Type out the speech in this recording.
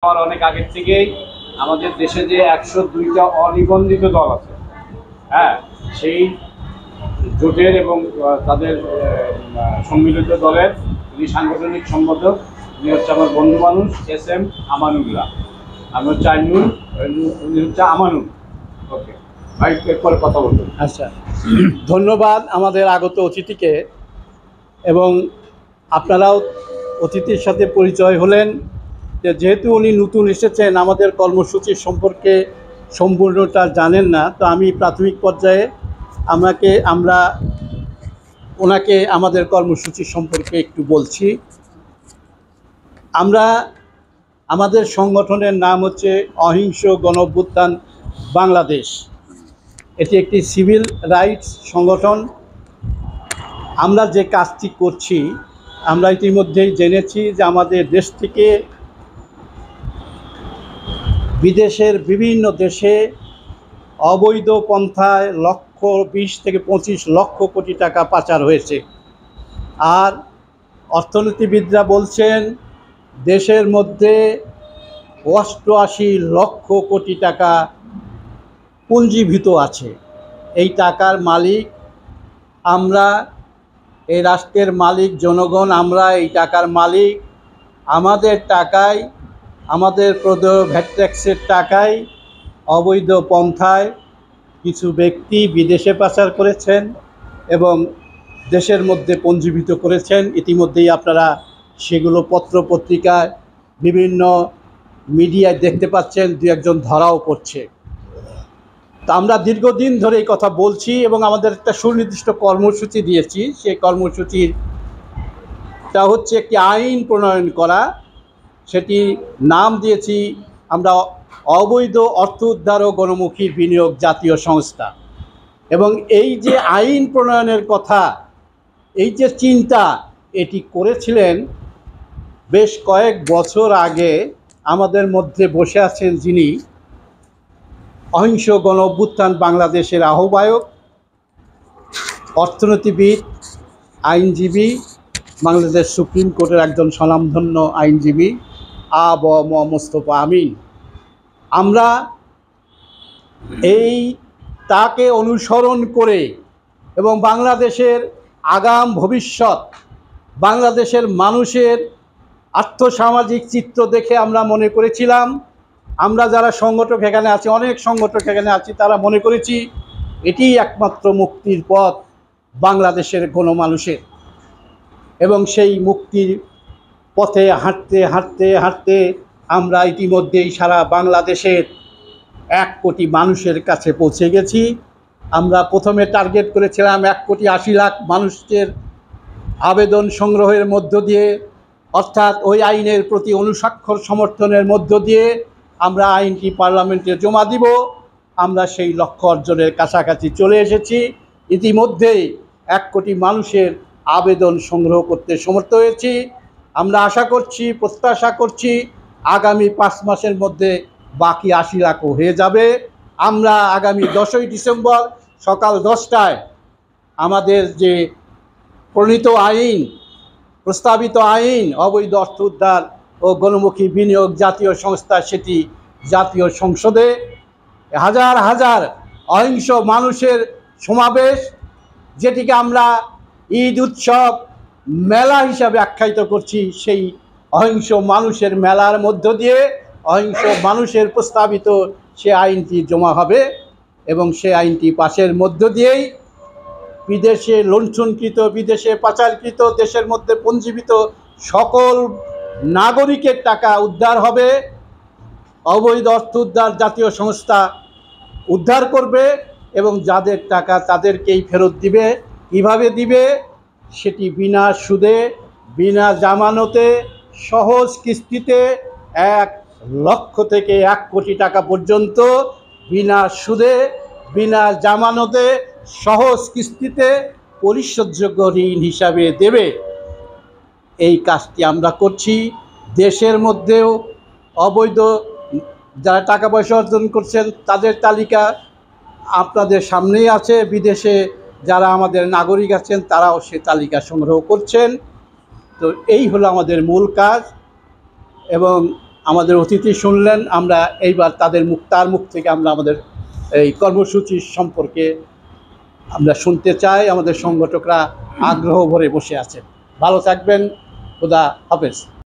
আমার অনেক আগের থেকেই আমাদের দেশে যে 102টা অনিবন্ধিত দল আছে, হ্যাঁ, সেই জোটের এবং তাদের সম্মিলিত দলের যিনি সাংগঠনিক সম্পাদক, উনি হচ্ছে আমার বন্ধু মানুষ SM আমানুল্লাহ। আমি হচ্ছে আইনুল, উনি হচ্ছে আমানুল। ওকে ভাই, এরপরে কথা বলবেন। আচ্ছা, ধন্যবাদ আমাদের আগত অতিথিকে। এবং আপনারাও অতিথির সাথে পরিচয় হলেন। যেহেতু উনি নতুন এসেছেন, আমাদের কর্মসূচির সম্পর্কে সম্পূর্ণটা জানেন না, তো আমি প্রাথমিক পর্যায়ে আমরা ওনাকে আমাদের কর্মসূচি সম্পর্কে একটু বলছি। আমাদের সংগঠনের নাম হচ্ছে অহিংস গণ অভ্যুত্থান বাংলাদেশ। এটি একটি সিভিল রাইটস সংগঠন। আমরা যে কাজটি করছি, আমরা ইতিমধ্যেই জেনেছি যে আমাদের দেশ থেকে বিদেশের বিভিন্ন দেশে অবৈধ পন্থায় 20 থেকে 25 লক্ষ কোটি টাকা পাচার হয়েছে। আর অর্থনীতিবিদরা বলছেন দেশের মধ্যে 88 লক্ষ কোটি টাকা পুঞ্জীভূত আছে। এই টাকার মালিক আমরা, এই রাষ্ট্রের মালিক জনগণ। আমরা এই টাকার মালিক। আমাদের টাকায়, আমাদের প্রদেয় ভ্যাট ট্যাক্সের টাকায় অবৈধ পন্থায় কিছু ব্যক্তি বিদেশে পাচার করেছেন এবং দেশের মধ্যে পঞ্জীভূত করেছেন। ইতিমধ্যেই আপনারা সেগুলো পত্রপত্রিকায়, বিভিন্ন মিডিয়ায় দেখতে পাচ্ছেন, দু একজন ধরাও পড়ছে। তা আমরা দীর্ঘদিন ধরে এই কথা বলছি এবং আমাদের একটা সুনির্দিষ্ট কর্মসূচি দিয়েছি। সেই কর্মসূচিটা হচ্ছে একটি আইন প্রণয়ন করা। সেটি নাম দিয়েছি আমরা অবৈধ অর্থ উদ্ধার ও গণমুখী বিনিয়োগ জাতীয় সংস্থা। এবং এই যে আইন প্রণয়নের কথা, এই যে চিন্তা, এটি করেছিলেন বেশ কয়েক বছর আগে। আমাদের মধ্যে বসে আছেন যিনি অহিংস গণ অভ্যুত্থান বাংলাদেশের আহ্বায়ক, অর্থনীতিবিদ, আইনজীবী, বাংলাদেশ সুপ্রিম কোর্টের একজন স্বনামধন্য আইনজীবী আ.ব.ম. মোস্তফা আমিন। আমরা তাকে অনুসরণ করে এবং বাংলাদেশের আগাম ভবিষ্যৎ, বাংলাদেশের মানুষের আর্থসামাজিক চিত্র দেখে আমরা মনে করেছিলাম, আমরা যারা সংগঠক এখানে আছি, অনেক সংগঠক এখানে আছি, তারা মনে করেছি এটিই একমাত্র মুক্তির পথ বাংলাদেশের গণমানুষের। এবং সেই মুক্তির পথে হাঁটতে হাঁটতে হাঁটতে আমরা ইতিমধ্যেই সারা বাংলাদেশের 1 কোটি মানুষের কাছে পৌঁছে গেছি। আমরা প্রথমে টার্গেট করেছিলাম 1,80,00,000 মানুষের আবেদন সংগ্রহের মধ্য দিয়ে, অর্থাৎ ওই আইনের প্রতি অনুস্বাক্ষর সমর্থনের মধ্য দিয়ে আমরা আইনটি পার্লামেন্টে জমা দিব। আমরা সেই লক্ষ্য অর্জনের কাছাকাছি চলে এসেছি। ইতিমধ্যেই 1 কোটি মানুষের আবেদন সংগ্রহ করতে সমর্থ হয়েছি। আমরা আশা করছি, প্রত্যাশা করছি আগামী 5 মাসের মধ্যে বাকি 80 লাখও হয়ে যাবে। আমরা আগামী 10ই ডিসেম্বর সকাল 10টায় আমাদের যে প্রণীত আইন, প্রস্তাবিত আইন অবৈধ অর্থ উদ্ধার ও গণমুখী বিনিয়োগ জাতীয় সংস্থা, সেটি জাতীয় সংসদে হাজার হাজার অহিংস মানুষের সমাবেশ, যেটিকে আমরা ঈদ উৎসব মেলা হিসাবে আখ্যায়িত করছি, সেই অহিংস মানুষের মেলার মধ্য দিয়ে অহিংস মানুষের প্রস্তাবিত সে আইনটি জমা হবে। এবং সে আইনটি পাশের মধ্য দিয়েই বিদেশে লুণ্ঠনকৃত, বিদেশে পাচারকৃত, দেশের মধ্যে পঞ্জীভূত সকল নাগরিকের টাকা উদ্ধার হবে। অবৈধ অর্থ উদ্ধার জাতীয় সংস্থা উদ্ধার করবে এবং যাদের টাকা তাদেরকেই ফেরত দিবে। কীভাবে দিবে? সেটি বিনা সুদে, বিনা জামানতে, সহজ কিস্তিতে 1 লক্ষ থেকে 1 কোটি টাকা পর্যন্ত বিনা সুদে, বিনা জামানতে, সহজ কিস্তিতে পরিশোধযোগ্য ঋণ হিসাবে দেবে। এই কাজটি আমরা করছি। দেশের মধ্যেও অবৈধ যারা টাকা পয়সা অর্জন করছেন তাদের তালিকা আপনাদের সামনেই আছে। বিদেশে যারা আমাদের নাগরিক আছেন তারাও সে তালিকা সংগ্রহ করছেন। তো এই হলো আমাদের মূল কাজ। এবং আমাদের অতিথি শুনলেন। আমরা এইবার তার মুখ থেকে আমরা আমাদের এই কর্মসূচি সম্পর্কে আমরা শুনতে চাই। আমাদের সংগঠকরা আগ্রহ ভরে বসে আছেন। ভালো থাকবেন। খোদা হাফেজ।